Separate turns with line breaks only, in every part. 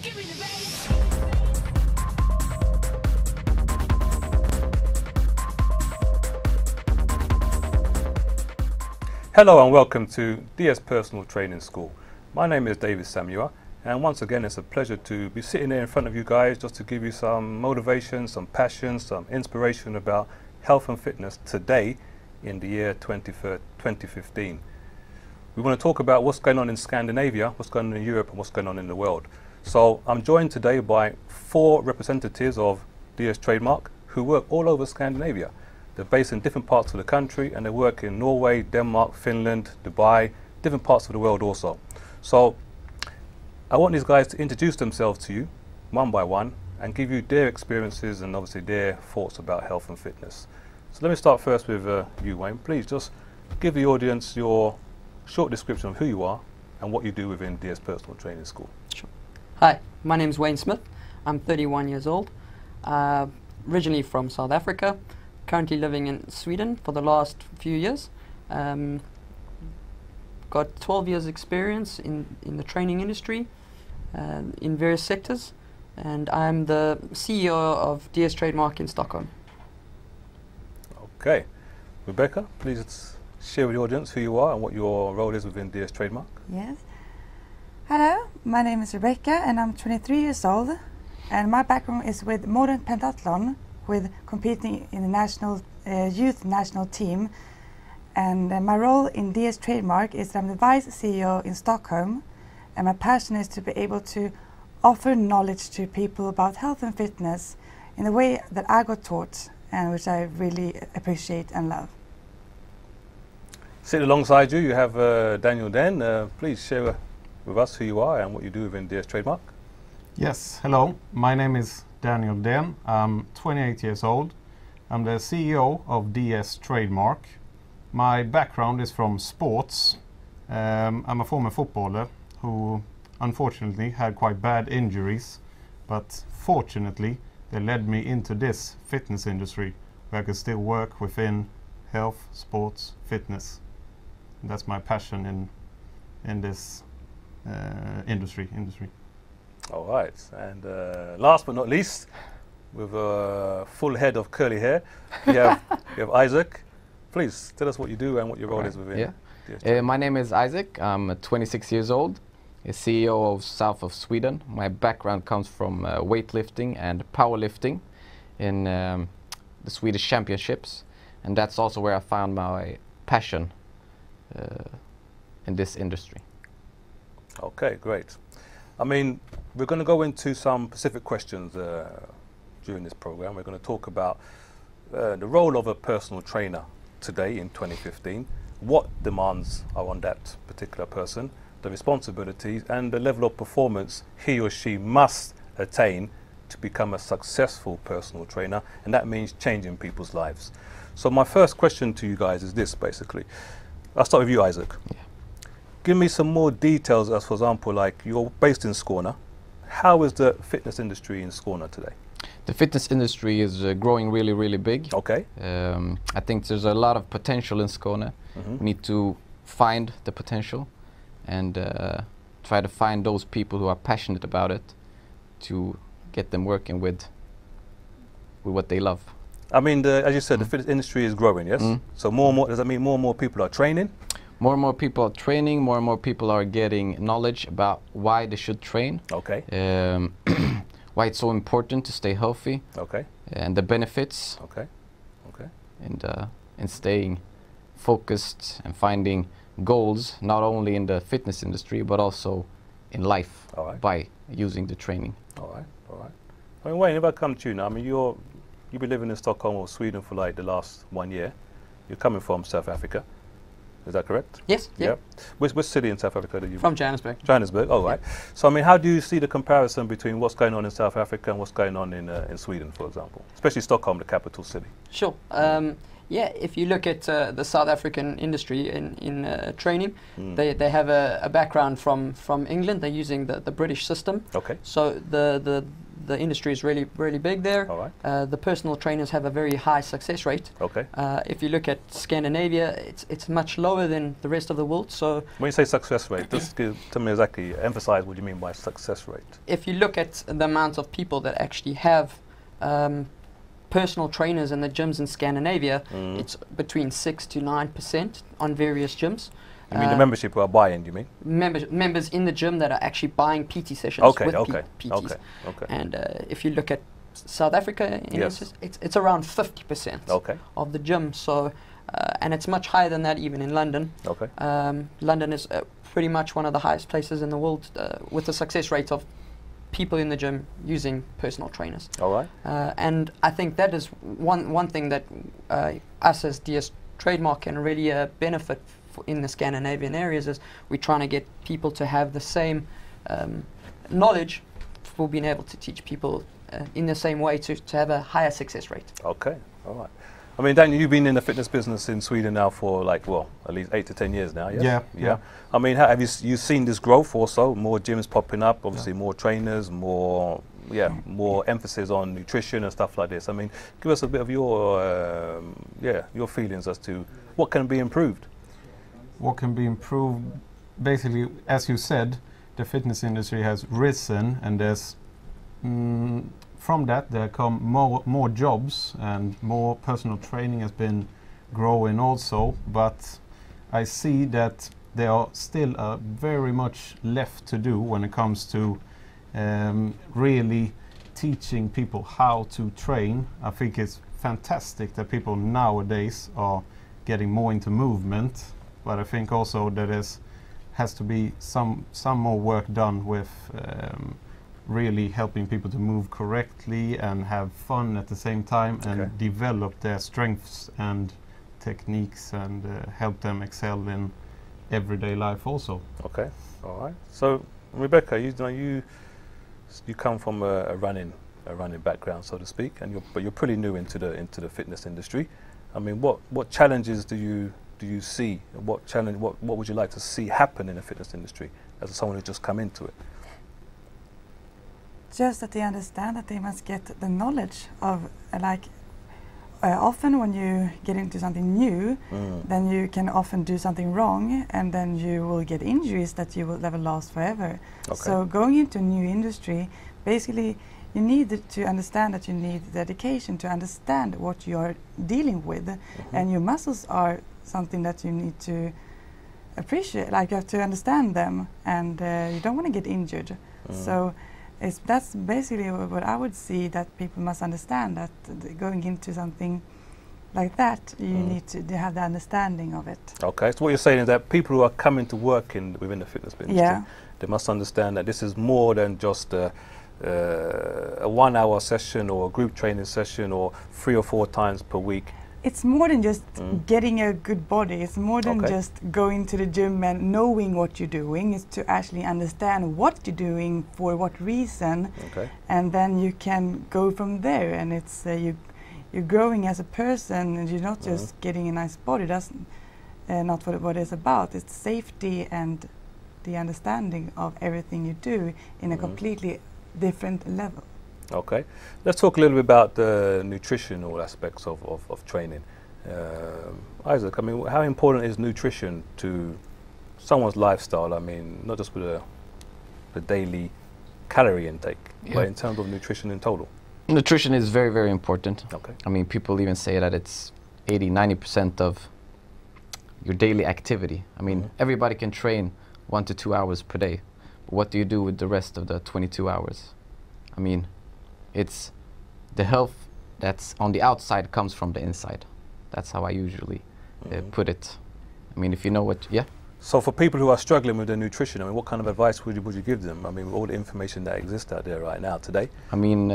Hello and welcome to DS Personal Training School. My name is Samuyiwa, and once again it's a pleasure to be sitting there in front of you guys just to give you some motivation, some passion, some inspiration about health and fitness today in the year 2015. We want to talk about what's going on in Scandinavia, what's going on in Europe and what's going on in the world. So I'm joined today by 4 representatives of DS Trademark who work all over Scandinavia. They're based in different parts of the country and they work in Norway, Denmark, Finland, Dubai, different parts of the world also. So I want these guys to introduce themselves to you one by one and give you their experiences and obviously their thoughts about health and fitness. So let me start first with you, Wayne. Please just give the audience your short description of who you are and what you do within DS Personal Training School.
Sure. Hi, my name is Wayne Smith. I'm 31 years old, originally from South Africa. Currently living in Sweden for the last few years. Got 12 years experience in the training industry in various sectors, and I'm the CEO of DS Trademark in Stockholm.
Okay. Rebecka, please share with the audience who you are and what your role is within DS Trademark.
Yes. Hello, my name is Rebecka and I'm 23 years old, and my background is with modern pentathlon, with competing in the national youth national team, and my role in DS Trademark is that I'm the Vice CEO in Stockholm, and my passion is to be able to offer knowledge to people about health and fitness in the way that I got taught, and which I really appreciate and love.
Sitting alongside you, you have Dehn. Please share with us who you are and what you do within DS Trademark.
Yes, hello, my name is Dehn. I'm 28 years old. I'm the CEO of DS Trademark. My background is from sports. I'm a former footballer who unfortunately had quite bad injuries, but fortunately they led me into this fitness industry where I can still work within health, sports, fitness. And that's my passion in this industry.
All right, and last but not least, with a full head of curly hair, you have Isak. Please tell us what you do and what your role is within.
Yeah. My name is Isak. I'm 26 years old, a CEO of south of Sweden. My background comes from weightlifting and powerlifting in the Swedish championships, and that's also where I found my passion in this industry.
Okay, great. I mean, we're going to go into some specific questions during this program. We're going to talk about the role of a personal trainer today in 2015, what demands are on that particular person, the responsibilities and the level of performance he or she must attain to become a successful personal trainer, and that means changing people's lives. So my first question to you guys is this, basically. I'll start with you, Isak.
Yeah.
Give me some more details, as for example, like you're based in Skåne. How is the fitness industry in Skåne today?
The fitness industry is growing really, really big.
Okay.
I think there's a lot of potential in Skåne. We need to find the potential and try to find those people who are passionate about it to get them working with what they love.
I mean, as you said, the fitness industry is growing, yes? So more and more, does that mean more and more people are training?
More and more people are training, more and more people are getting knowledge about why they should train.
Okay.
Why it's so important to stay healthy.
Okay.
And the benefits.
Okay. Okay.
And staying focused and finding goals, not only in the fitness industry, but also in life by using the training.
All right, all right. I mean, Wayne, if I come to you now, I mean, you've been living in Stockholm or Sweden for like the last 1 year. You're coming from South Africa. Is that correct?
Yes. Yeah.
Which city in South Africa did you?
From Johannesburg.
Johannesburg. Oh, right. So I mean, how do you see the comparison between what's going on in South Africa and what's going on in Sweden, for example, especially Stockholm, the capital city?
Sure. Yeah. If you look at the South African industry in training, they have a background from England. They're using the British system.
Okay.
So the the industry is really big there.
All right.
The personal trainers have a very high success rate.
Okay.
If you look at Scandinavia, it's much lower than the rest of the world. So
When you say success rate, just tell me exactly, emphasize what you mean by success rate.
if you look at the amount of people that actually have personal trainers in the gyms in Scandinavia, it's between 6 to 9% on various gyms.
You mean the membership who are buying, you mean?
Members in the gym that are actually buying PT sessions
Okay,
with
okay,
PTs.
okay, okay.
And if you look at South Africa, in
Yes.
instance, it's around 50%
Okay,
of the gym. So, and it's much higher than that even in London.
okay.
London is pretty much one of the highest places in the world with a success rate of people in the gym using personal trainers.
All right.
And I think that is one thing that us as DS Trademark can really benefit in the Scandinavian areas, is we're trying to get people to have the same knowledge for being able to teach people in the same way to have a higher success rate.
Okay, all right. I mean, Daniel, you've been in the fitness business in Sweden now for like, well, at least 8 to 10 years now, yes?
Yeah.
I mean, have you seen this growth also? More gyms popping up, obviously more trainers, more emphasis on nutrition and stuff like this. I mean, give us a bit of your feelings as to what can be improved.
What can be improved? Basically, as you said, the fitness industry has risen, and there's from that there come more jobs, and more personal training has been growing also. But I see that there are still very much left to do when it comes to really teaching people how to train. I think it's fantastic that people nowadays are getting more into movement, but I think also that has to be some more work done with really helping people to move correctly and have fun at the same time, and develop their strengths and techniques, and help them excel in everyday life also.
Okay, all right. So Rebecka, you come from a running background, so to speak, and but you're pretty new into the fitness industry. I mean, what challenges do you see? What would you like to see happen in the fitness industry as someone who's just come into it?
Just that they understand that they must get the knowledge of, often when you get into something new, then you can often do something wrong, and then you will get injuries that you will never last forever.
Okay.
So going into a new industry, basically you need to understand that you need dedication to understand what you are dealing with, and your muscles are something that you need to appreciate, like you have to understand them, and you don't want to get injured. So that's basically what I would see, that people must understand, that going into something like that, you need to have the understanding of it.
Okay, so what you're saying is that people who are coming to work within the fitness industry, they must understand that this is more than just a 1 hour session or a group training session or 3 or 4 times per week.
It's more than just getting a good body. It's more than just going to the gym and knowing what you're doing. It's to actually understand what you're doing, for what reason, and then you can go from there. And it's you're growing as a person, and you're not just getting a nice body. That's not what it's about. It's safety and the understanding of everything you do in a completely different level.
Okay, let's talk a little bit about the nutritional aspects of training. Isak, I mean, how important is nutrition to someone's lifestyle? I mean, not just with the daily calorie intake, but in terms of nutrition in total.
Nutrition is very, very important.
Okay.
I mean, people even say that it's 80–90% of your daily activity. I mean, everybody can train 1 to 2 hours per day. But what do you do with the rest of the 22 hours? I mean, it's the health that's on the outside comes from the inside. That's how I usually put it. I mean, if you know what,
So for people who are struggling with their nutrition, I mean, what kind of advice would you give them? I mean, with all the information that exists out there right now today.
I mean,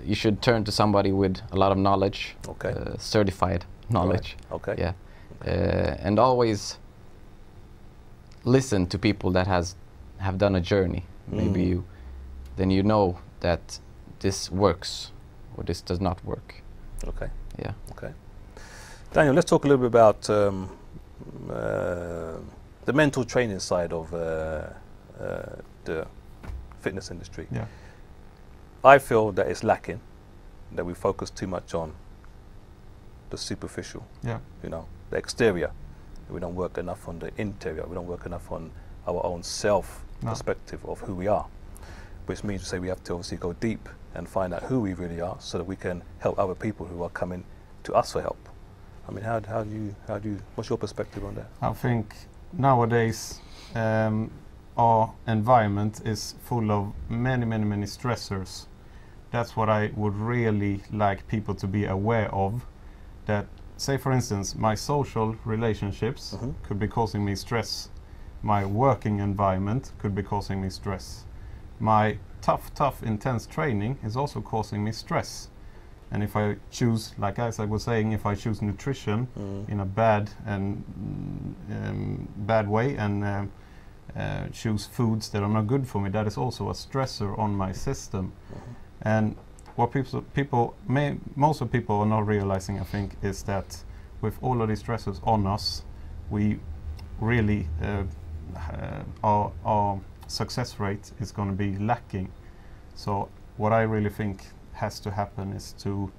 you should turn to somebody with a lot of knowledge, certified knowledge.
Right. Okay.
Yeah. And always listen to people that have done a journey. Maybe then you know that this works or this does not work.
Okay.
Yeah.
Okay. Daniel, let's talk a little bit about the mental training side of the fitness industry.
Yeah.
I feel that it's lacking, that we focus too much on the superficial,
Yeah.
you know, the exterior. We don't work enough on the interior. We don't work enough on our own self perspective of who we are, which means to say we have to obviously go deep and find out who we really are so that we can help other people who are coming to us for help. I mean, how do you, what's your perspective on that?
I think nowadays our environment is full of many stressors. That's what I would really like people to be aware of. That, say for instance, my social relationships could be causing me stress. My working environment could be causing me stress. My tough, intense training is also causing me stress. And if I choose, like Isak was saying, if I choose nutrition in a bad way and choose foods that are not good for me, that is also a stressor on my system. And what most of people are not realizing, I think, is that with all of these stressors on us, we really our success rate is going to be lacking. So what I really think has to happen is to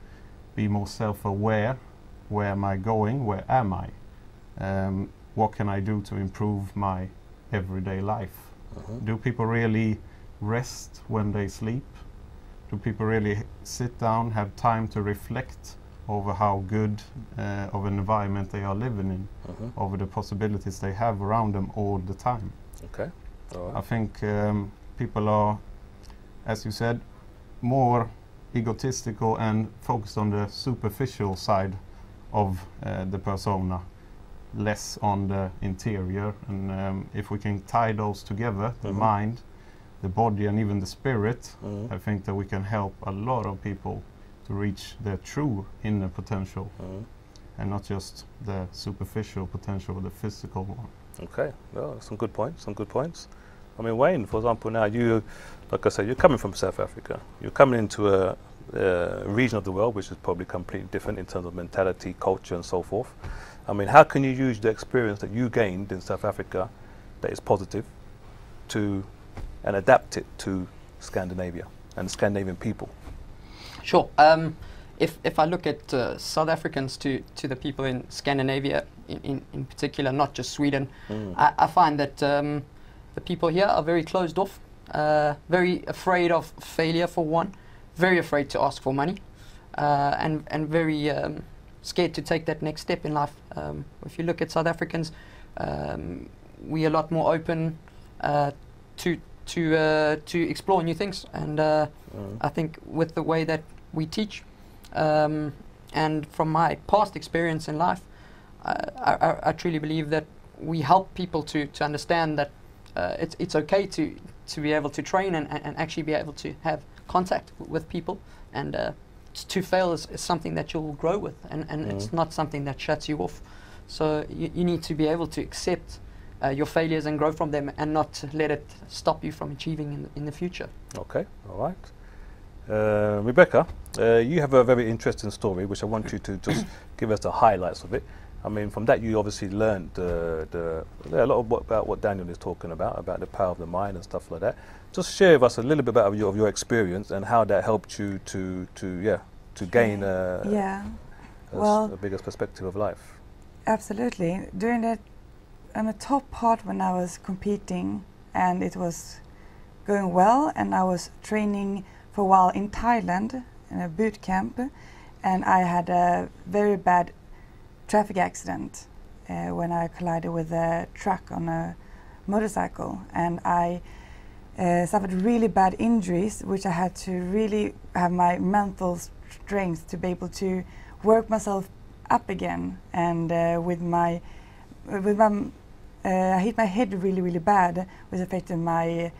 be more self-aware. Where am I going? Where am I? What can I do to improve my everyday life? Do people really rest when they sleep? Do people really sit down, have time to reflect over how good of an environment they are living in, over the possibilities they have around them all the time?
Okay. All right.
I think people are, as you said, more egotistical and focused on the superficial side of the persona, less on the interior. And if we can tie those together, the mind, the body, and even the spirit, I think that we can help a lot of people to reach their true inner potential, and not just the superficial potential, the physical one.
Okay, well, some good points, some good points. I mean, Wayne, for example, now you, like I said, you're coming from South Africa. You're coming into a region of the world which is probably completely different in terms of mentality, culture, and so forth. I mean, how can you use the experience that you gained in South Africa that is positive and adapt it to Scandinavia and the Scandinavian people?
Sure. If I look at South Africans to the people in Scandinavia, in particular, not just Sweden, I find that the people here are very closed off, very afraid of failure for one, very afraid to ask for money, and very scared to take that next step in life. If you look at South Africans, we're a lot more open to explore new things, and I think with the way that we teach, and from my past experience in life, I truly believe that we help people to understand that it's okay to be able to train and actually be able to have contact with people, and to fail is something that you'll grow with, and it's not something that shuts you off. So you need to be able to accept your failures and grow from them, and not let it stop you from achieving in the future.
Okay, all right. Rebecka, you have a very interesting story which I want you to just give us the highlights of it. I mean, from that you obviously learned a lot about what Daniel is talking about the power of the mind and stuff like that. Just share with us a little bit about your experience and how that helped you to gain a bigger perspective of life.
Absolutely. During that, on the top part when I was competing and it was going well, and I was training for a while in Thailand in a boot camp, and I had a very bad traffic accident when I collided with a truck on a motorcycle, and I suffered really bad injuries, which I had to really have my mental strength to be able to work myself up again. And I hit my head really bad, which affected my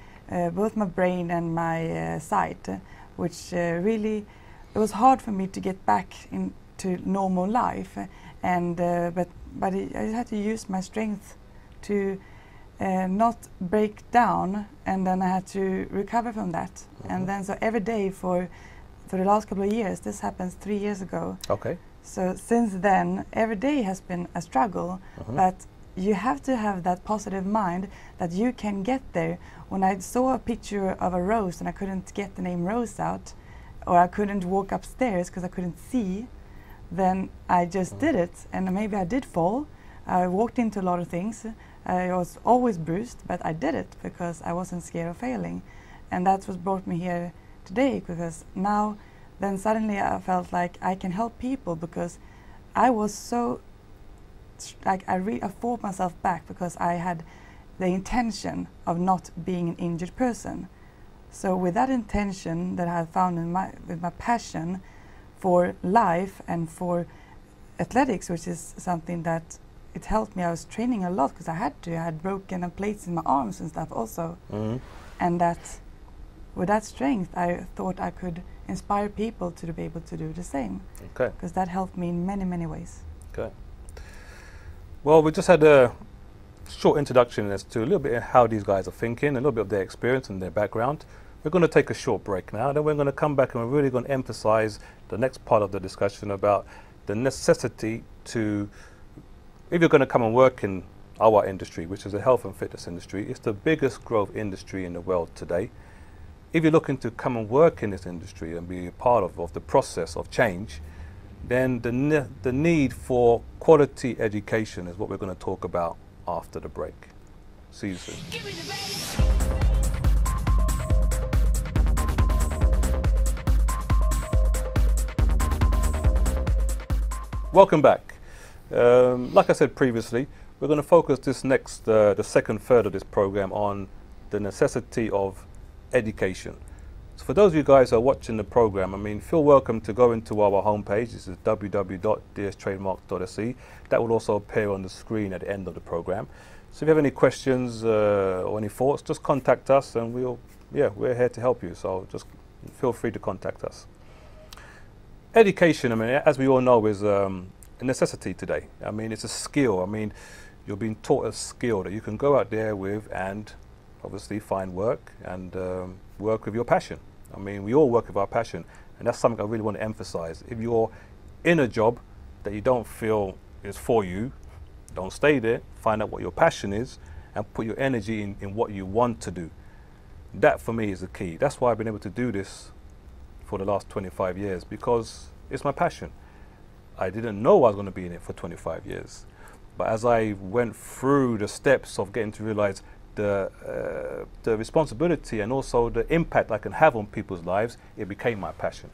both my brain and my sight, which really, it was hard for me to get back into normal life. And but I had to use my strength to not break down, and then I had to recover from that. And then so every day for the last couple of years, this happens 3 years ago.
Okay.
So since then, every day has been a struggle, but you have to have that positive mind that you can get there. When I saw a picture of a rose and I couldn't get the name Rose out, or I couldn't walk upstairs because I couldn't see, then I just did it. And maybe I did fall. I walked into a lot of things. I was always bruised, but I did it because I wasn't scared of failing. And that's what brought me here today, because now, then suddenly I felt like I can help people, because I was so, like I fought myself back because I had the intention of not being an injured person. So with that intention that I had found in with my passion for life and for athletics, which is something that it helped me. I was training a lot because I had broken plates in my arms and stuff also. And that with that strength, I thought I could inspire people to be able to do the same.
Okay.
Because that helped me in many, many ways.
Okay. Well, we just had a short introduction as to a little bit of how these guys are thinking, a little bit of their experience and their background. We're going to take a short break now, then we're going to come back and we're really going to emphasize the next part of the discussion about the necessity to, if you're going to come and work in our industry, which is the health and fitness industry, it's the biggest growth industry in the world today. If you're looking to come and work in this industry and be a part of the process of change, then the need for quality education is what we're going to talk about after the break. See you soon. Welcome back. Like I said previously, we're going to focus this next, the second third of this program on the necessity of education. So for those of you guys who are watching the program, I mean, feel welcome to go into our homepage. This is www.dstrademark.se. That will also appear on the screen at the end of the program. So if you have any questions or any thoughts, just contact us and we're here to help you. So just feel free to contact us. Education, I mean, as we all know, is a necessity today. I mean, it's a skill. I mean, you're being taught a skill that you can go out there with and obviously find work and work with your passion. I mean, we all work with our passion, and that's something I really want to emphasize. If you're in a job that you don't feel is for you, don't stay there. Find out what your passion is and put your energy in what you want to do. That for me is the key. That's why I've been able to do this for the last 25 years, because it's my passion. I didn't know I was going to be in it for 25 years. But as I went through the steps of getting to realize the responsibility and also the impact I can have on people's lives, it became my passion.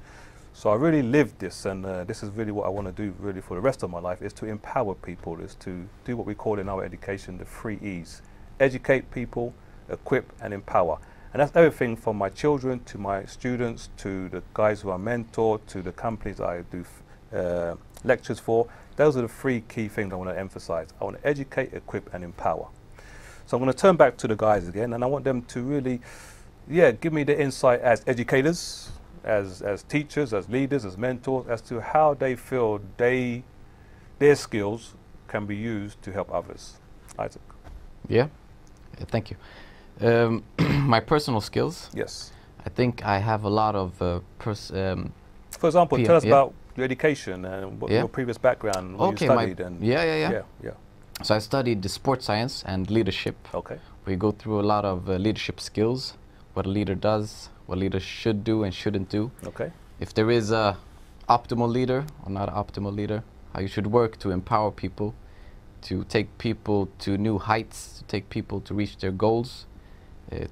So I really lived this, and this is really what I want to do really for the rest of my life, is to empower people, is to do what we call in our education the 3 E's. Educate people, equip and empower. And that's everything from my children to my students to the guys who I mentor to the companies I do lectures for. Those are the 3 key things I want to emphasize. I want to educate, equip and empower. So I'm going to turn back to the guys again, and I want them to really, give me the insight as educators, as teachers, as leaders, as mentors, as to how they feel their skills can be used to help others. Isak.
Yeah, thank you. My personal skills.
Yes.
I think I have a lot of
for example, tell us about your education and what your previous background, what you studied.
Yeah. So I studied sports science and leadership.
Okay.
We go through a lot of leadership skills, what a leader does, what leaders should do and shouldn't do.
Okay.
If there is a optimal leader or not an optimal leader, how you should work to empower people, to take people to new heights, to take people to reach their goals,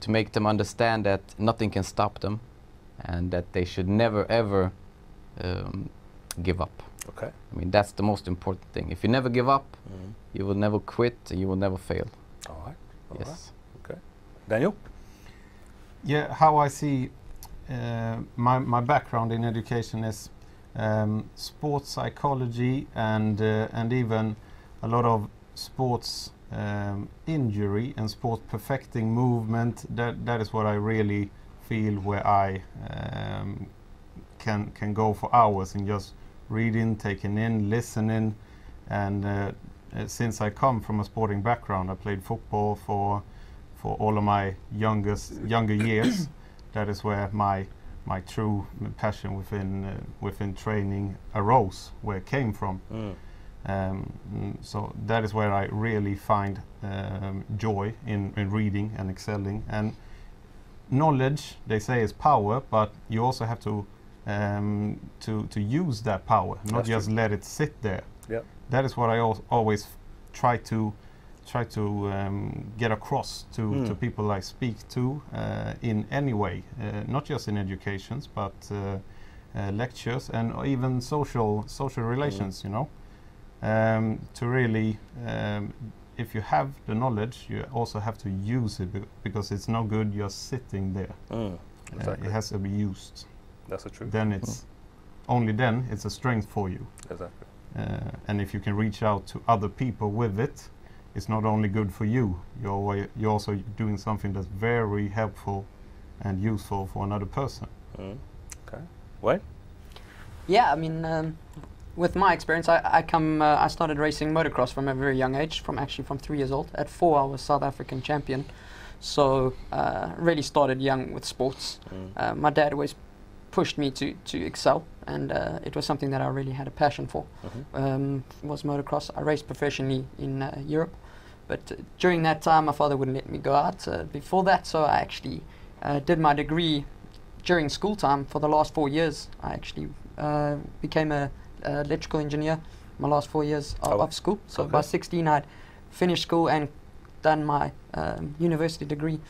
to make them understand that nothing can stop them and that they should never ever give up.
Okay.
I mean, that's the most important thing. If you never give up, you will never quit and you will never fail.
All right. All
yes.
Right. Okay. Daniel?
Yeah, how I see my background in education is sports psychology and even a lot of sports injury and sports perfecting movement. That is what I really feel where I can go for hours and just reading, taking in, listening, and since I come from a sporting background, I played football for all of my younger years. That is where my true passion within training arose, where it came from. So that is where I really find joy in reading and excelling. And knowledge, they say, is power, but you also have to use that power, not
That's
just
true.
let it sit there.
Yep.
That is what I always try to get across to people I speak to in any way, not just in educations, but lectures and even social relations. You know, to really, if you have the knowledge, you also have to use it because it's no good just sitting there.
Exactly.
It has to be used.
That's the truth.
Then it's only then it's a strength for you.
Exactly.
And if you can reach out to other people with it, it's not only good for you. You're also doing something that's very helpful and useful for another person.
Okay. Wayne?
Yeah, I mean, with my experience, I started racing motocross from a very young age, from 3 years old. At 4, I was South African champion. So really started young with sports. My dad always pushed me to excel, and it was something that I really had a passion for. Was motocross. I raced professionally in Europe, but during that time, my father wouldn't let me go out. Before that, so I actually did my degree during school time. For the last 4 years, I actually became a electrical engineer. My last 4 years of school. So by 16, I'd finished school and done my university degree.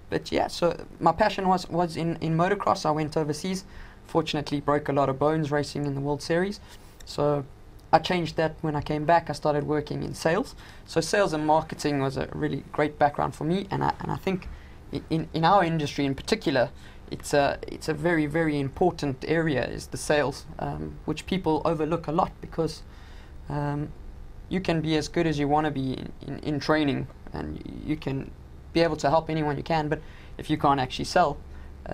But yeah, so my passion was in motocross. I went overseas. Fortunately, broke a lot of bones racing in the World Series. So I changed that when I came back. I started working in sales. So sales and marketing was a really great background for me. And I think in our industry in particular, it's a very, very important area is the sales, which people overlook a lot because you can be as good as you want to be in training, and you can be able to help anyone you can, but if you can't actually sell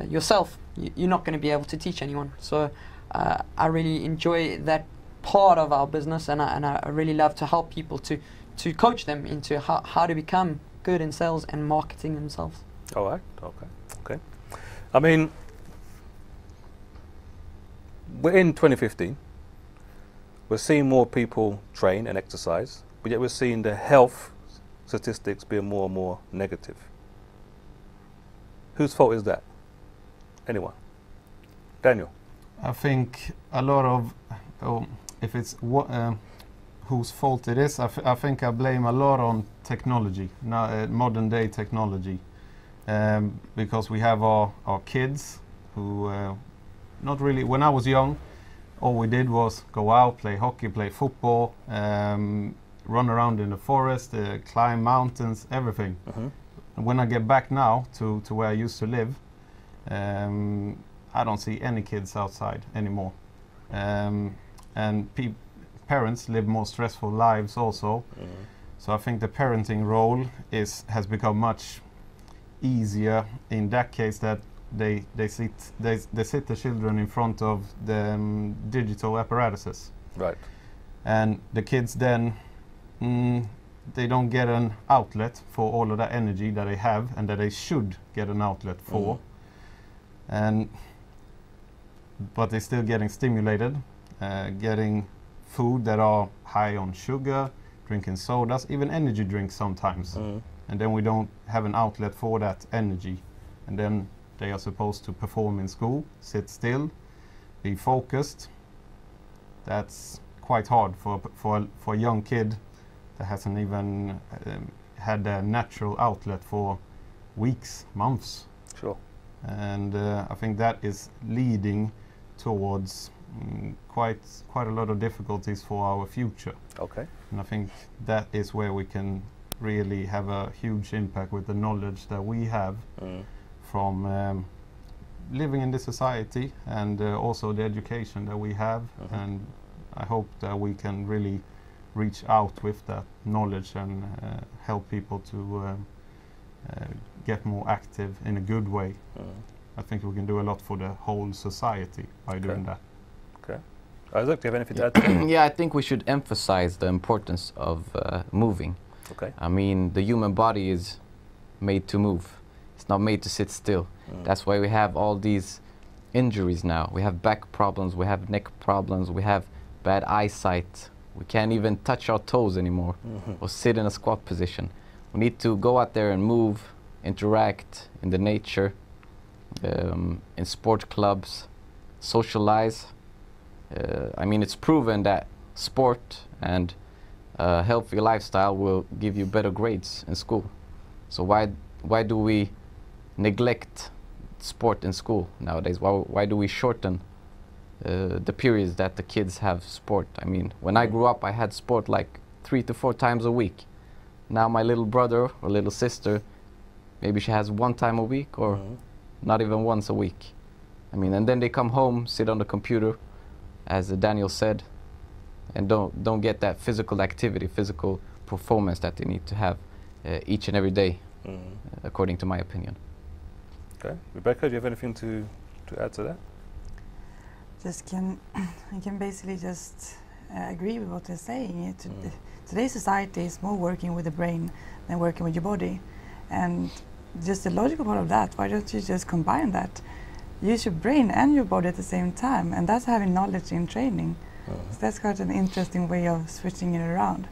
yourself, you're not going to be able to teach anyone. So I really enjoy that part of our business, and I really love to help people to coach them into how to become good in sales and marketing themselves.
All right. Okay. I mean, we're in 2015. We're seeing more people train and exercise, but yet we're seeing the health statistics being more and more negative. Whose fault is that? Anyone? Daniel?
I think a lot of, if it's whose fault it is, I think I blame a lot on technology, modern day technology. Because we have our kids who not really, when I was young, all we did was go out, play hockey, play football, run around in the forest, climb mountains, everything. And when I get back now to where I used to live, I don't see any kids outside anymore. And parents live more stressful lives also. So I think the parenting role has become much easier in that case, that they sit the children in front of the digital apparatuses.
Right.
And the kids then they don't get an outlet for all of that energy that they have and that they should get an outlet for. But they're still getting stimulated, getting food that are high on sugar, drinking sodas, even energy drinks sometimes. And then we don't have an outlet for that energy. And then they are supposed to perform in school, sit still, be focused. That's quite hard for a young kid that hasn't even had a natural outlet for weeks, months.
Sure.
And I think that is leading towards quite a lot of difficulties for our future.
Okay.
And I think that is where we can really have a huge impact with the knowledge that we have from living in this society, and also the education that we have. And I hope that we can really reach out with that knowledge and help people to get more active in a good way. I think we can do a lot for the whole society by doing that.
Okay. Isak, do you have anything to add to that?
Yeah, I think we should emphasize the importance of moving.
Okay.
I mean, the human body is made to move. It's not made to sit still. That's why we have all these injuries now. We have back problems, we have neck problems, we have bad eyesight, We can't even touch our toes anymore or sit in a squat position. We need to go out there and move, interact in the nature, in sport clubs, socialize. I mean, it's proven that sport and a healthy lifestyle will give you better grades in school. So why do we neglect sport in school nowadays? Why do we shorten the periods that the kids have sport? I mean, when I grew up, I had sport like 3 to 4 times a week. Now my little brother or little sister, maybe she has 1 time a week or not even once a week. I mean, and then they come home, sit on the computer, as Daniel said, and don't get that physical activity, physical performance that they need to have each and every day, according to my opinion.
Okay, Rebecka, do you have anything to add to that?
I can basically just agree with what they're saying. Today's society is more working with the brain than working with your body, and just the logical part of that, why don't you just combine that? Use your brain and your body at the same time, and that's having knowledge in training. So that's quite an interesting way of switching it around.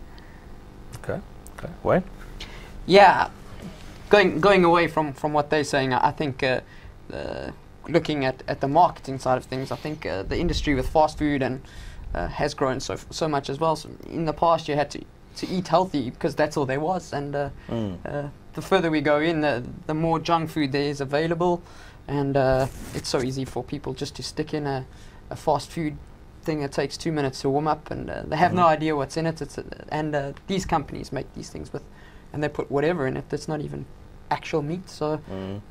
Okay, Wayne?
Yeah, going away from what they're saying, I think looking at the marketing side of things, I think the industry with fast food and has grown so much as well. So in the past, you had to eat healthy because that's all there was, and the further we go in, the more junk food there is available, and it's so easy for people just to stick in a fast food thing that takes 2 minutes to warm up, and they have no idea what's in it. And these companies make these things and they put whatever in it that's not even actual meat. So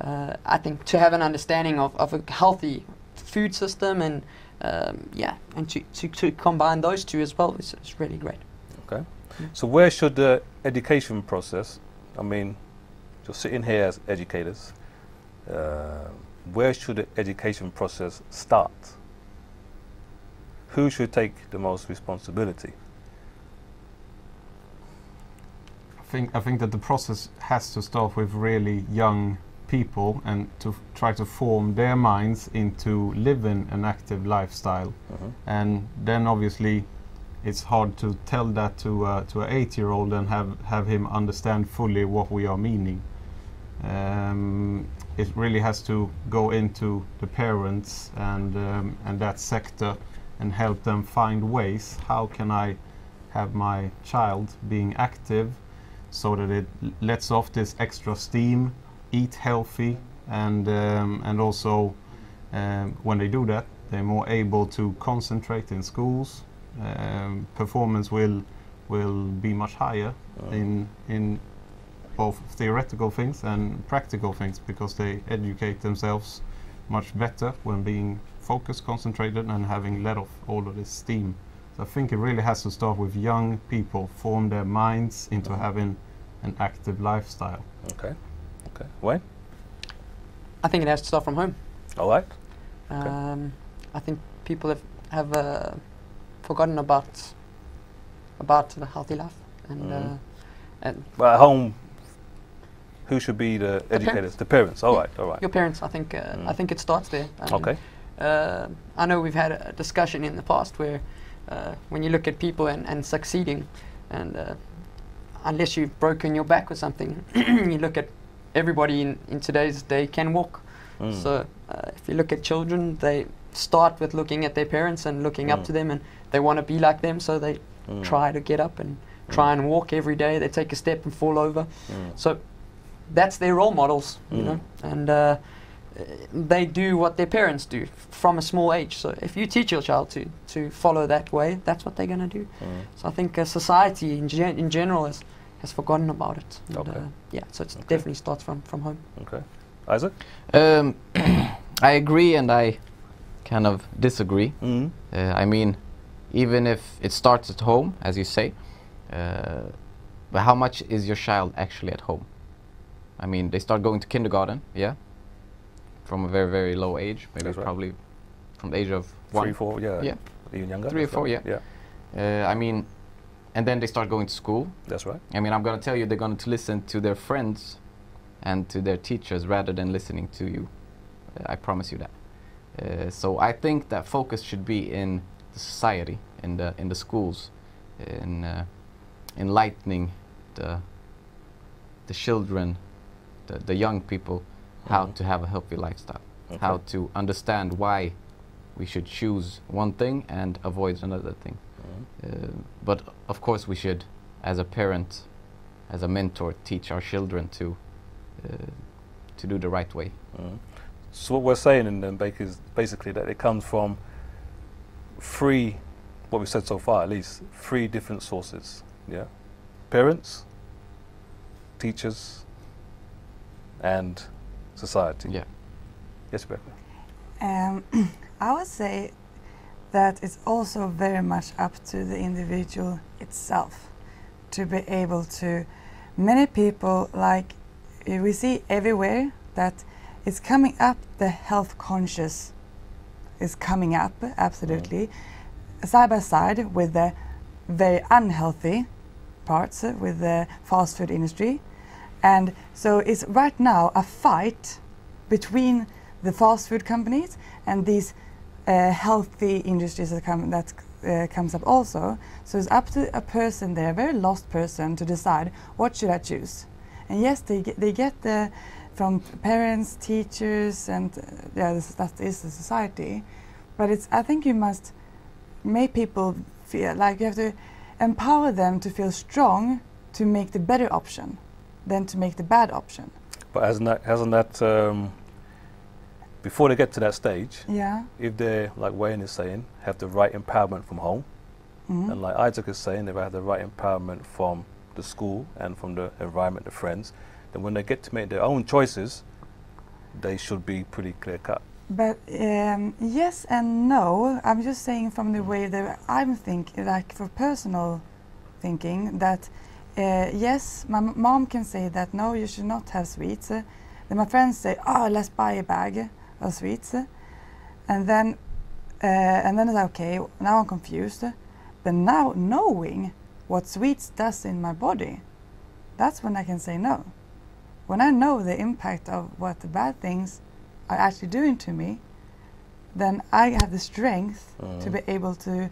I think to have an understanding of a healthy food system and and to combine those two as well is really great.
Okay. So where should the education process, I mean, just sitting here as educators, where should the education process start? Who should take the most responsibility?
I think that the process has to start with really young people and to try to form their minds into living an active lifestyle. And then obviously it's hard to tell that to an 8-year-old and have him understand fully what we are meaning. It really has to go into the parents and that sector and help them find ways. How can I have my child being active so that it lets off this extra steam, eat healthy, and also when they do that, they're more able to concentrate in schools. Performance will be much higher in both theoretical things and practical things, because they educate themselves much better when being focused, concentrated, and having let off all of this steam. So I think it really has to start with young people, form their minds into having an active lifestyle.
Okay. Wayne?
I think it has to start from home.
All right.
I think people have forgotten about the healthy life, and
well, at home, who should be the educators? The parents. All right.
Your parents. I think it starts there.
Okay.
I know we've had a discussion in the past where when you look at people and succeeding, and unless you've broken your back or something, you look at everybody in today's day can walk. So if you look at children, they start with looking at their parents and looking up to them, and they want to be like them, so they try to get up and try and walk every day. They take a step and fall over. So that's their role models, you know, and they do what their parents do from a small age. So if you teach your child to follow that way, that's what they're going to do. So I think society in general has forgotten about it. And, so it definitely starts from home.
Okay. Isak?
I agree and I kind of disagree. I mean, even if it starts at home, as you say, but how much is your child actually at home? I mean, they start going to kindergarten, from a very, very low age, maybe probably from the age of 1.
3, 4, even younger.
3 or 4, I mean, and then they start going to school.
That's right.
I mean, I'm going to tell you, they're going to listen to their friends and to their teachers rather than listening to you. I promise you that. So I think that focus should be in the society, in the schools, in enlightening the children, the young people, how to have a healthy lifestyle, how to understand why we should choose one thing and avoid another thing. But of course we should, as a parent, as a mentor, teach our children to do the right way.
So what we're saying in Brinkhall is basically that it comes from three, what we've said so far at least, three different sources. Yeah, parents, teachers, and society.
Yeah.
Yes, Rebecka.
I would say that it's also very much up to the individual itself to be able to. Many people, like we see everywhere, that it's coming up, the health conscious is coming up, absolutely, side by side with the very unhealthy parts, with the fast food industry. And so it's right now a fight between the fast food companies and these healthy industries that comes up also. So it's up to a person there, a very lost person, to decide what should I choose. And yes, they get the from parents, teachers, and that is the society. But I think you must make people feel like you have to empower them to feel strong to make the better option than to make the bad option.
But hasn't that before they get to that stage, if they, like Wayne is saying, have the right empowerment from home, and like Isak is saying, they have the right empowerment from the school and from the environment, the friends, then when they get to make their own choices, they should be pretty clear cut.
But yes and no. I'm just saying from the way that I'm thinking, like for personal thinking, that yes, my mom can say that no, you should not have sweets. Then my friends say, oh, let's buy a bag of sweets, and then it's like, okay, now I'm confused. But now knowing what sweets does in my body, that's when I can say no. When I know the impact of what the bad things are actually doing to me, then I have the strength to be able to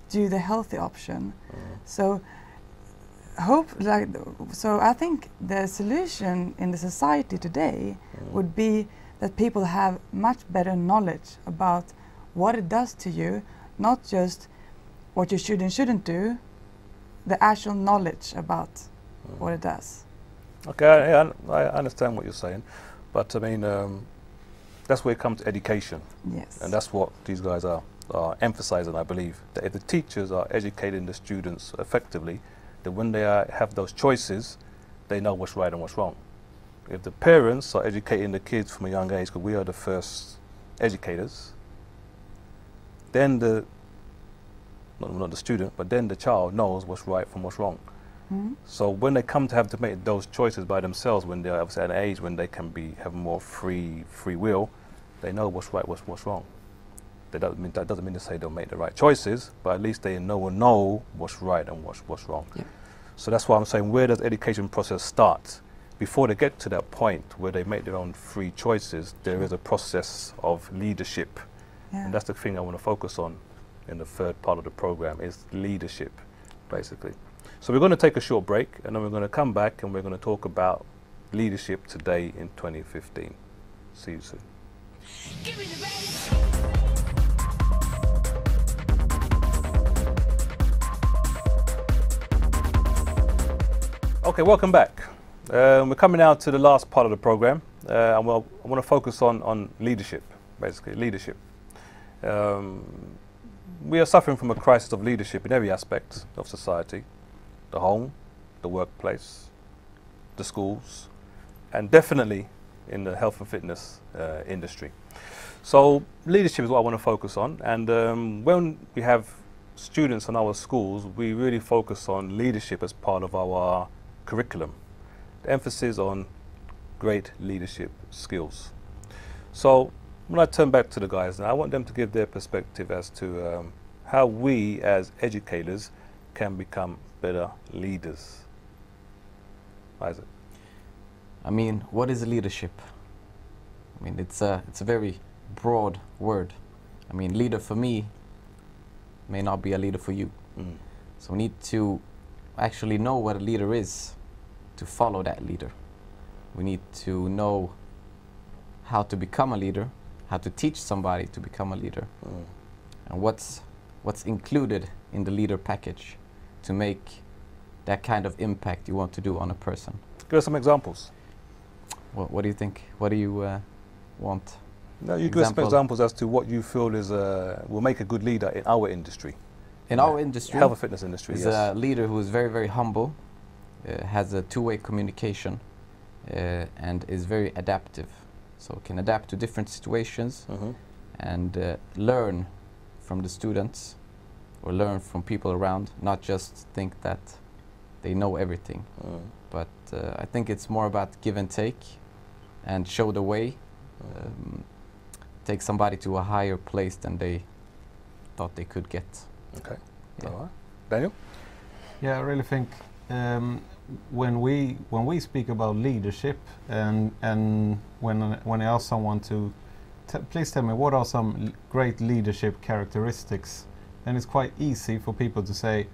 do the healthy option. So I think the solution in the society today would be that people have much better knowledge about what it does to you, not just what you should and shouldn't do, the actual knowledge about what it does.
Okay, I understand what you're saying, but I mean, that's where it comes to education.
Yes.
And that's what these guys are emphasizing, I believe, that if the teachers are educating the students effectively, that when they have those choices, they know what's right and what's wrong. If the parents are educating the kids from a young age, because we are the first educators, then not the student, but then the child knows what's right from what's wrong. So when they come to have to make those choices by themselves, when they're at an age when they can have more free will, they know what's right, what's wrong. That doesn't mean to say they'll make the right choices, but at least they know what's right and what's wrong. Yeah. So that's why I'm saying, where does the education process start? Before they get to that point where they make their own free choices, there is a process of leadership. Yeah. And that's the thing I want to focus on in the third part of the program, is leadership, basically. So we're going to take a short break, and then we're going to come back and we're going to talk about leadership today in 2015. See you soon. Give me the bass. Okay, welcome back. We're coming now to the last part of the program, and I want to focus on leadership, basically, leadership. We are suffering from a crisis of leadership in every aspect of society: the home, the workplace, the schools, and definitely in the health and fitness industry. So leadership is what I want to focus on, and when we have students in our schools, we really focus on leadership as part of our curriculum. The emphasis on great leadership skills. So when I turn back to the guys now, I want them to give their perspective as to how we as educators can become better leaders. Isak.
I mean, what is leadership? I mean, it's a very broad word. I mean, leader for me may not be a leader for you. So we need to actually know what a leader is to follow that leader. We need to know how to become a leader, how to teach somebody to become a leader, and what's included in the leader package to make that kind of impact you want to do on a person.
Give us some examples.
What do you think? What do you want?
No, you give us some examples as to what you feel is will make a good leader in our industry.
In our industry,
health and fitness industry,
is
yes.
a leader who is very, very humble, has a two-way communication, and is very adaptive. So can adapt to different situations and learn from the students or learn from people around, not just think that they know everything. But I think it's more about give and take and show the way, take somebody to a higher place than they thought they could get.
Okay.
Yeah.
All right. Daniel?
Yeah, I really think when we speak about leadership and when I ask someone to please tell me what are some great leadership characteristics, then it's quite easy for people to say,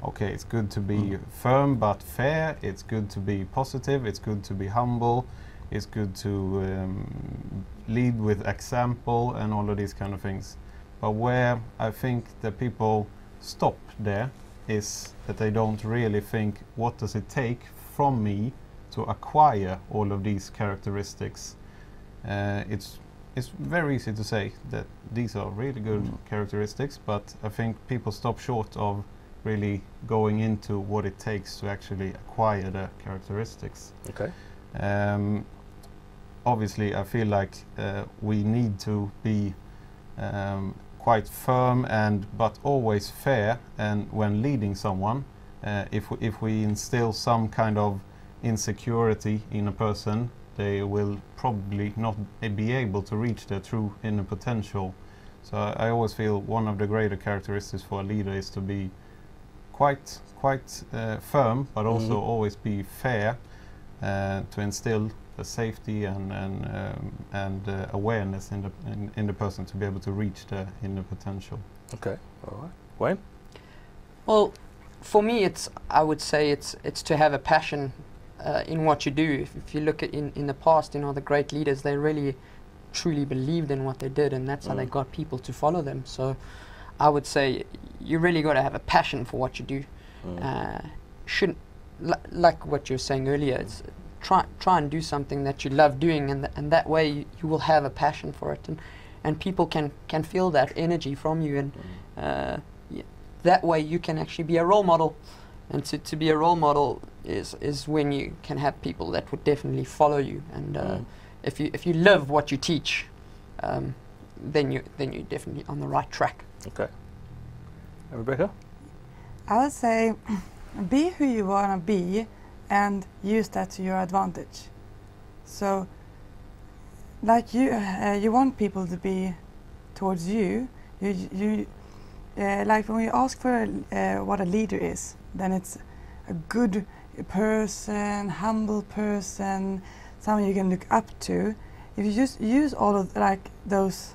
okay, it's good to be firm but fair, it's good to be positive, it's good to be humble, it's good to lead with example and all of these kind of things. But where I think that people stop there is that they don't really think, what does it take from me to acquire all of these characteristics? It's very easy to say that these are really good characteristics, but I think people stop short of really going into what it takes to actually acquire the characteristics.
Okay.
Obviously, I feel like we need to be quite firm but always fair, and when leading someone, if we instill some kind of insecurity in a person, they will probably not be able to reach their true inner potential. So I always feel one of the greater characteristics for a leader is to be quite firm, but also always be fair, to instill the safety and awareness in the person to be able to reach the inner potential.
Okay, all right. Wayne?
Well, for me, I would say it's to have a passion in what you do. If you look at in the past, the great leaders, they really truly believed in what they did, and that's how they got people to follow them. So I would say you really got to have a passion for what you do. Shouldn't like what you were saying earlier. It's try and do something that you love doing, and that way you will have a passion for it, and people can feel that energy from you, and that way you can actually be a role model. And to be a role model is when you can have people that would definitely follow you, and if you live what you teach, then you're definitely on the right track.
Okay. And Rebecka?
I would say be who you want to be and use that to your advantage. So like you want people to be towards you, like when you ask for what a leader is, then it's a good person, humble person, someone you can look up to. If you just use all of those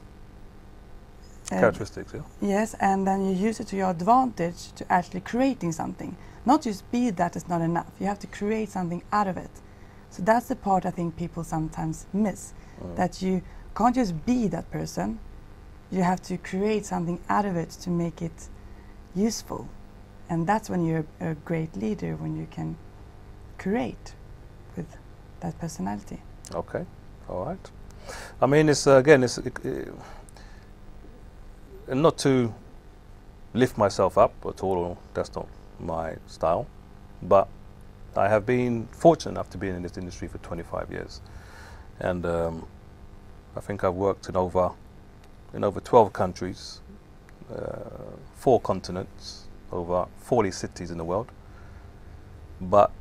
characteristics, yeah?
Yes, and then you use it to your advantage to actually creating something. Not just be that is not enough. You have to create something out of it. So that's the part I think people sometimes miss. That you can't just be that person. You have to create something out of it to make it useful. And that's when you're a great leader, when you can create with that personality.
Okay, all right. I mean, it's again, and not to lift myself up at all, that's not my style, but I have been fortunate enough to be in this industry for 25 years, and I think I've worked in over 12 countries, 4 continents, over 40 cities in the world. But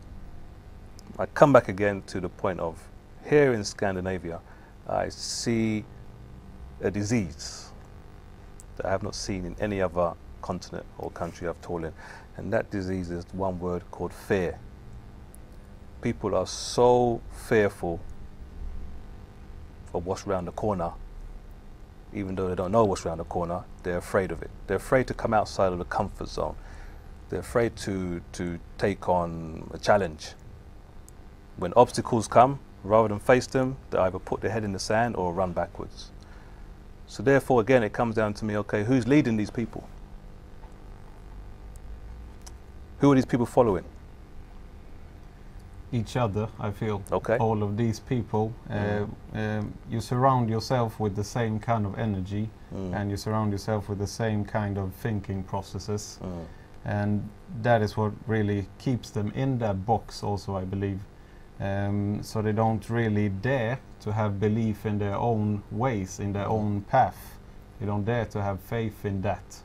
I come back again to the point of here in Scandinavia, I see a disease that I have not seen in any other continent or country I've toiled in, and that disease is one word called fear. People are so fearful of what's around the corner. Even though they don't know what's around the corner, they're afraid of it. They're afraid to come outside of the comfort zone. They're afraid to take on a challenge. When obstacles come, rather than face them, they either put their head in the sand or run backwards. So therefore, again, it comes down to me, okay, who's leading these people? Who are these people following?
Each other, I feel.
Okay.
All of these people, you surround yourself with the same kind of energy, and you surround yourself with the same kind of thinking processes, and that is what really keeps them in that box also, I believe. So they don't really dare to have belief in their own ways, in their own path. They don't dare to have faith in that.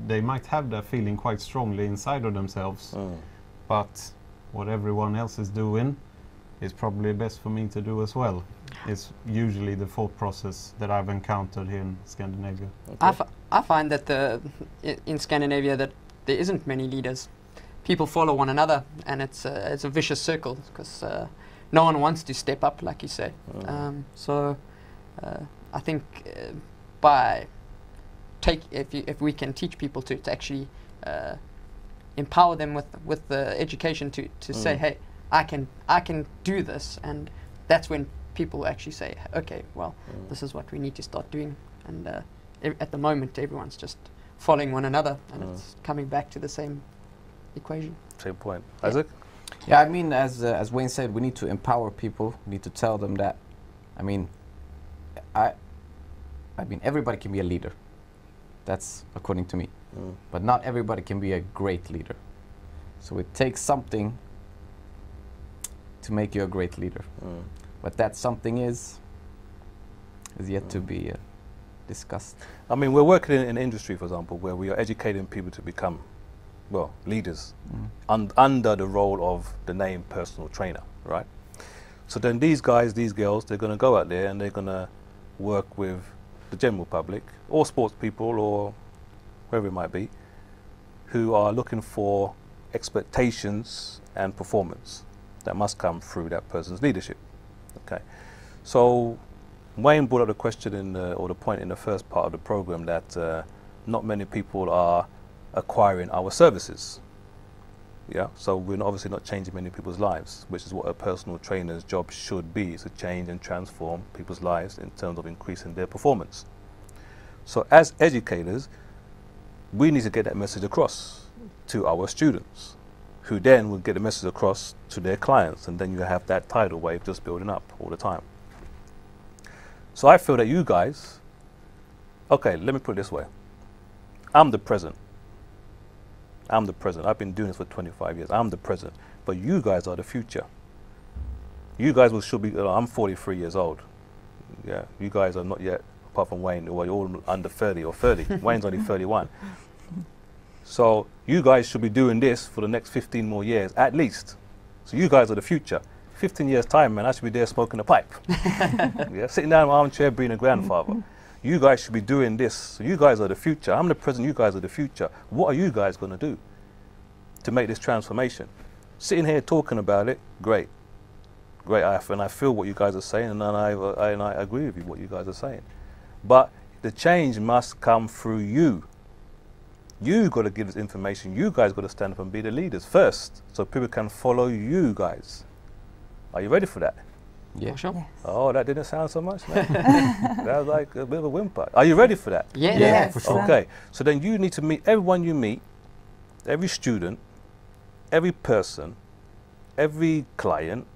They might have that feeling quite strongly inside of themselves, but what everyone else is doing is probably best for me to do as well. It's usually the thought process that I've encountered here in Scandinavia.
Okay. I find that in Scandinavia that there isn't many leaders. People follow one another, and it's a vicious circle because no one wants to step up, like you say. So I think if we can teach people to actually empower them with the education to say, hey, I can do this, and that's when people actually say, okay, well, this is what we need to start doing. And at the moment, everyone's just following one another, and it's coming back to the same equation.
Same point. Isak?
Yeah, I mean, as Wayne said, we need to empower people. We need to tell them that, I mean, everybody can be a leader. That's according to me. But not everybody can be a great leader. So it takes something to make you a great leader. What that something is yet to be discussed.
I mean, we're working in an industry, for example, where we are educating people to become, well, leaders under the role of the name personal trainer, right? So then these guys, these girls, they're going to go out there and they're going to work with the general public or sports people or whoever it might be, who are looking for expectations and performance that must come through that person's leadership. Okay, so Wayne brought up the question or the point in the first part of the program that not many people are acquiring our services. Yeah, so we're obviously not changing many people's lives, which is what a personal trainer's job should be, is to change and transform people's lives in terms of increasing their performance. So as educators, we need to get that message across to our students, who then will get the message across to their clients, and then you have that tidal wave just building up all the time. So I feel that you guys, okay, let me put it this way. I'm the present. I'm the present. I've been doing this for 25 years. I'm the present. But you guys are the future. You guys should be, I'm 43 years old. Yeah, you guys are not yet, apart from Wayne, who are all under 30 or 30. Wayne's only 31. So you guys should be doing this for the next 15 more years, at least. So you guys are the future. 15 years time, man, I should be there smoking a pipe. Yeah, sitting down in my armchair being a grandfather. You guys should be doing this. So you guys are the future. I'm the present, you guys are the future. What are you guys going to do to make this transformation? Sitting here talking about it, great. Great, and I feel what you guys are saying, and I agree with you, what you guys are saying. But the change must come through you. You got to give this information. You guys got to stand up and be the leaders first, so people can follow you guys. Are you ready for that?
Yeah, sure.
Yes.
Oh, that didn't sound so much, man. That was like a bit of a whimper. Are you ready for that?
Yeah.
Yeah, for sure.
Okay, so then you need to meet everyone you meet, every student, every person, every client,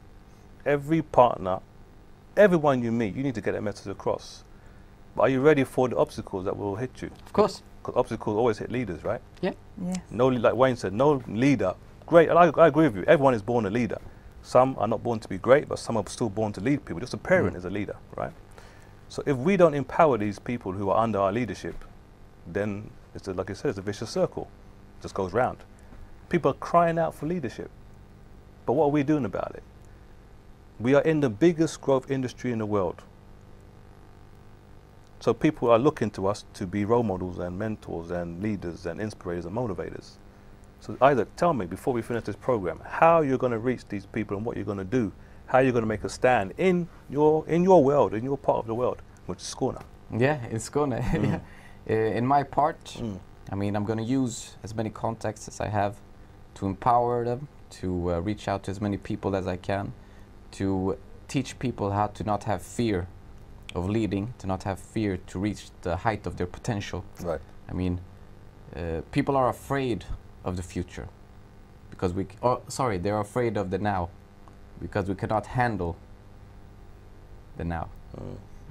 every partner, everyone you meet, you need to get that message across. But are you ready for the obstacles that will hit you?
Of course.
Because obstacles always hit leaders, right?
Yeah.
Yes.
No, like Wayne said, no leader. Great, and I agree with you. Everyone is born a leader. Some are not born to be great, but some are still born to lead people. Just a parent is a leader, right? So if we don't empower these people who are under our leadership, then it's like I said, it's a vicious circle. It just goes round. People are crying out for leadership. But what are we doing about it? We are in the biggest growth industry in the world. So people are looking to us to be role models and mentors and leaders and inspirators and motivators. So Isak, tell me, before we finish this program, how you're going to reach these people and what you're going to do, how you're going to make a stand in your world, in your part of the world, which is Skåne.
Yeah, in Skåne. In my part, I mean, I'm going to use as many contacts as I have to empower them, to reach out to as many people as I can, to teach people how to not have fear of leading, to not have fear to reach the height of their potential.
Right.
I mean, people are afraid of the future because they're afraid of the now because we cannot handle the now.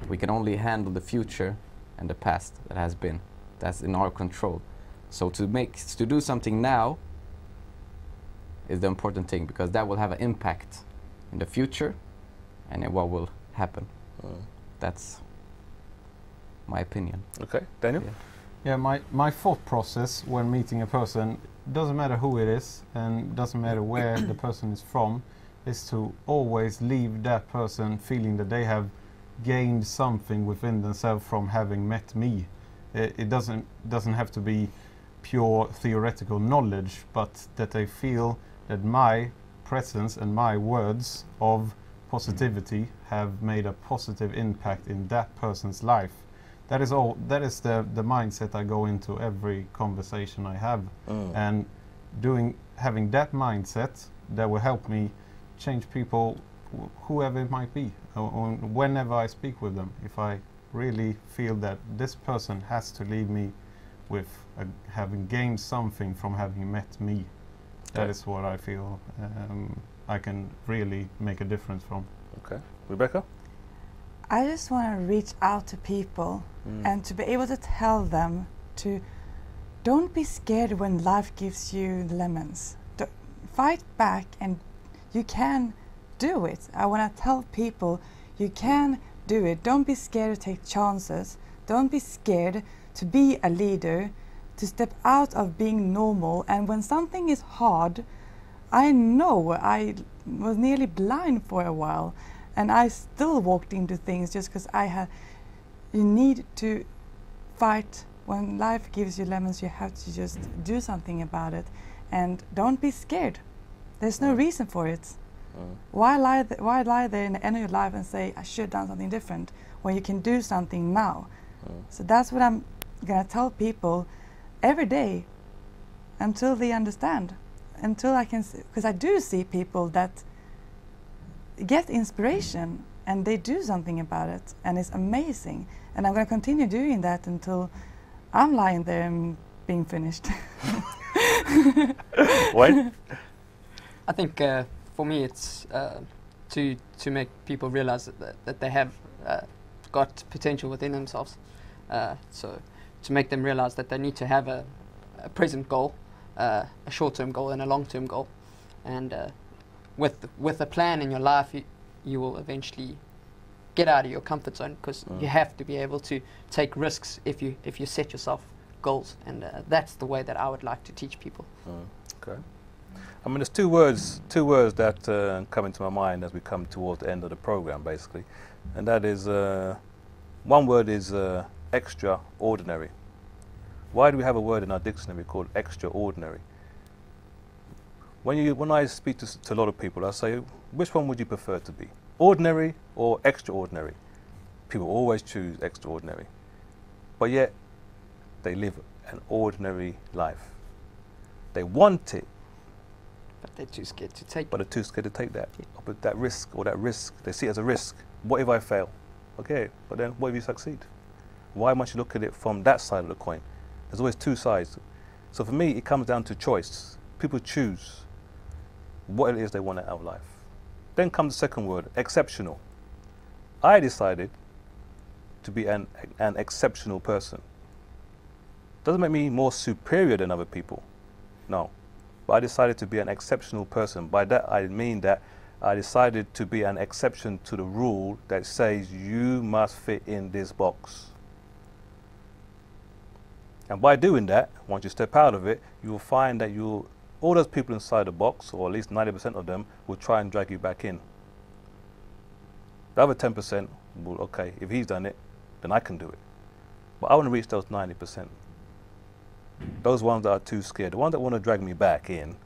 We can only handle the future and the past that has been. That's in our control. So to do something now is the important thing, because that will have an impact in the future and in what will happen. That's my opinion.
Okay, Daniel?
Yeah, my thought process when meeting a person, doesn't matter who it is and doesn't matter where the person is from, is to always leave that person feeling that they have gained something within themselves from having met me. It doesn't have to be pure theoretical knowledge, but that they feel that my presence and my words of positivity have made a positive impact in that person's life. That is all. That is the mindset I go into every conversation I have, and having that mindset that will help me change people, whoever it might be, whenever I speak with them. If I really feel that this person has to leave me with having gained something from having met me, that is what I feel I can really make a difference from.
Okay. Rebecka?
I just want to reach out to people and to be able to tell them to don't be scared when life gives you lemons. Fight back, and you can do it. I want to tell people you can do it. Don't be scared to take chances. Don't be scared to be a leader, to step out of being normal. And when something is hard, I know I was nearly blind for a while, and I still walked into things just because you need to fight. When life gives you lemons, you have to just do something about it, and don't be scared. There's no reason for it. Why lie there in the end of your life and say, I should have done something different, when you can do something now? So that's what I'm going to tell people every day until they understand. Until I can, because I do see people that get inspiration and they do something about it, and it's amazing. And I'm going to continue doing that until I'm lying there and being finished.
What?
I think for me it's to make people realize that they have got potential within themselves. So to make them realize that they need to have a present goal, a short-term goal and a long-term goal, and with a plan in your life, you will eventually get out of your comfort zone, because you have to be able to take risks if you set yourself goals, and that's the way that I would like to teach people.
Okay. I mean, there's two words that come into my mind as we come towards the end of the program, basically, and that is one word is extraordinary. Why do we have a word in our dictionary called extraordinary? When I speak to a lot of people, I say, which one would you prefer to be, ordinary or extraordinary? People always choose extraordinary, but yet they live an ordinary life. They want it,
But they're too scared to take.
but they're too scared to take that risk, they see it as a risk. What if I fail? Okay, but then what if you succeed? Why must you look at it from that side of the coin? There's always two sides. So for me, it comes down to choice. People choose what it is they want out of life. Then comes the second word, exceptional. I decided to be an exceptional person. Doesn't make me more superior than other people, no. But I decided to be an exceptional person. By that I mean that I decided to be an exception to the rule that says you must fit in this box. And by doing that, once you step out of it, you will find that all those people inside the box, or at least 90% of them, will try and drag you back in. The other 10% will, okay, if he's done it, then I can do it. But I want to reach those 90%. Those ones that are too scared, the ones that want to drag me back in,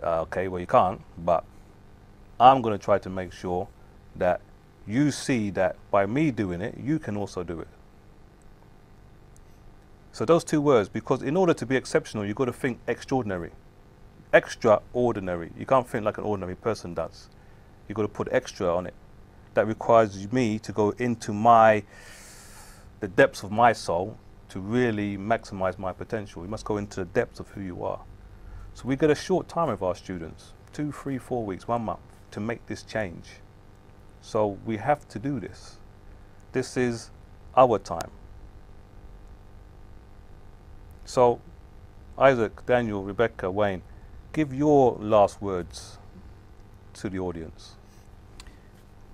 okay, well you can't, but I'm going to try to make sure that you see that by me doing it, you can also do it. So those two words, because in order to be exceptional, you've got to think extraordinary. Extraordinary. You can't think like an ordinary person does. You've got to put extra on it. That requires me to go into the depths of my soul to really maximize my potential. You must go into the depths of who you are. So we get a short time with our students, 2, 3, 4 weeks, 1 month, to make this change. So we have to do this. This is our time. So Isak, Daniel, Rebecka, Wayne, give your last words to the audience.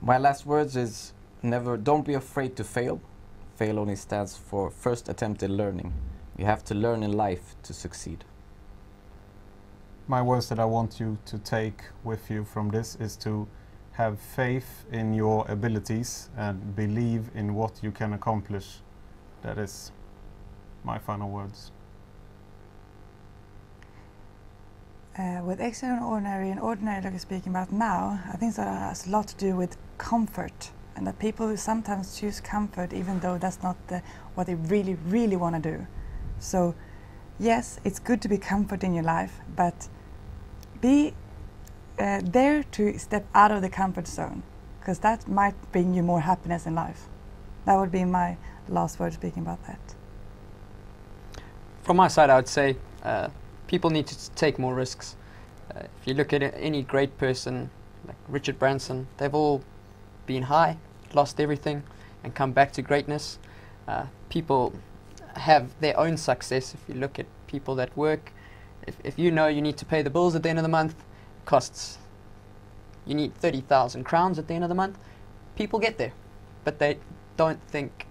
My last words is don't be afraid to fail. Fail only stands for first attempt in learning. You have to learn in life to succeed.
My words that I want you to take with you from this is to have faith in your abilities and believe in what you can accomplish. That is my final words.
With extraordinary and ordinary, like we're speaking about now, I think that has a lot to do with comfort, and that people sometimes choose comfort even though that's not what they really, really want to do. So yes, it's good to be comfort in your life, but be there to step out of the comfort zone, because that might bring you more happiness in life. That would be my last word speaking about that.
From my side, I would say people need to take more risks. If you look at any great person, like Richard Branson, they've all been high, lost everything, and come back to greatness. People have their own success. If you look at people that work, if you know you need to pay the bills at the end of the month, it costs, you need 30,000 crowns at the end of the month. People get there, but they don't think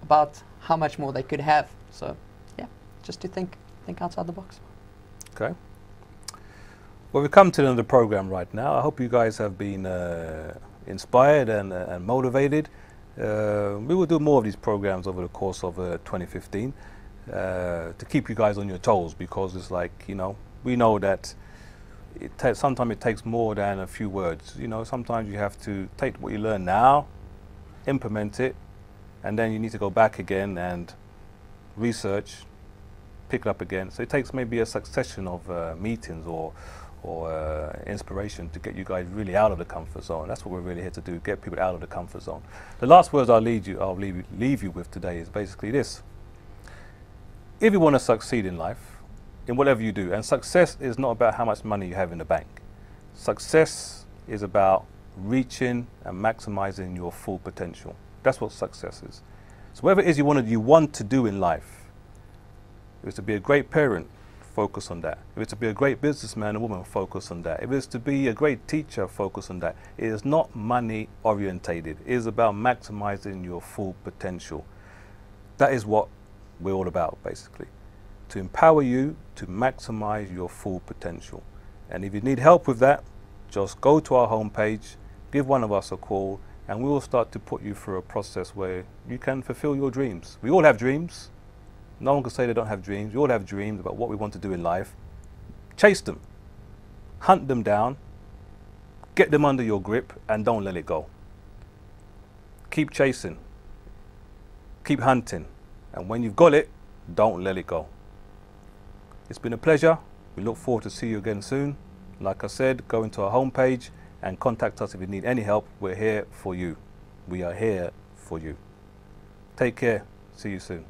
about how much more they could have. So yeah, just to think outside the box.
Okay. Well, we've come to the end of the program right now. I hope you guys have been inspired and motivated. We will do more of these programs over the course of 2015 to keep you guys on your toes, because it's like, you know, we know that sometimes it takes more than a few words. You know, sometimes you have to take what you learn now, implement it, and then you need to go back again and research, pick it up again. So it takes maybe a succession of meetings or inspiration to get you guys really out of the comfort zone. That's what we're really here to do, get people out of the comfort zone. The last words I'll leave you with today is basically this. If you want to succeed in life, in whatever you do, and success is not about how much money you have in the bank. Success is about reaching and maximizing your full potential. That's what success is. So whatever it is you want to do in life, if it's to be a great parent, focus on that. If it's to be a great businessman or woman, focus on that. If it's to be a great teacher, focus on that. It is not money orientated. It is about maximizing your full potential. That is what we're all about, basically. To empower you to maximize your full potential. And if you need help with that, just go to our homepage, give one of us a call, and we will start to put you through a process where you can fulfill your dreams. We all have dreams. No one can say they don't have dreams. We all have dreams about what we want to do in life. Chase them. Hunt them down. Get them under your grip and don't let it go. Keep chasing. Keep hunting. And when you've got it, don't let it go. It's been a pleasure. We look forward to see you again soon. Like I said, go into our homepage and contact us if you need any help. We're here for you. We are here for you. Take care. See you soon.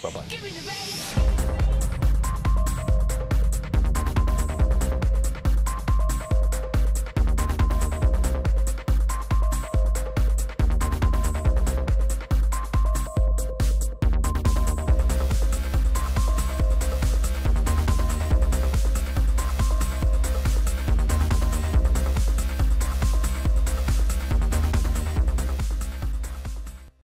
Bye-bye.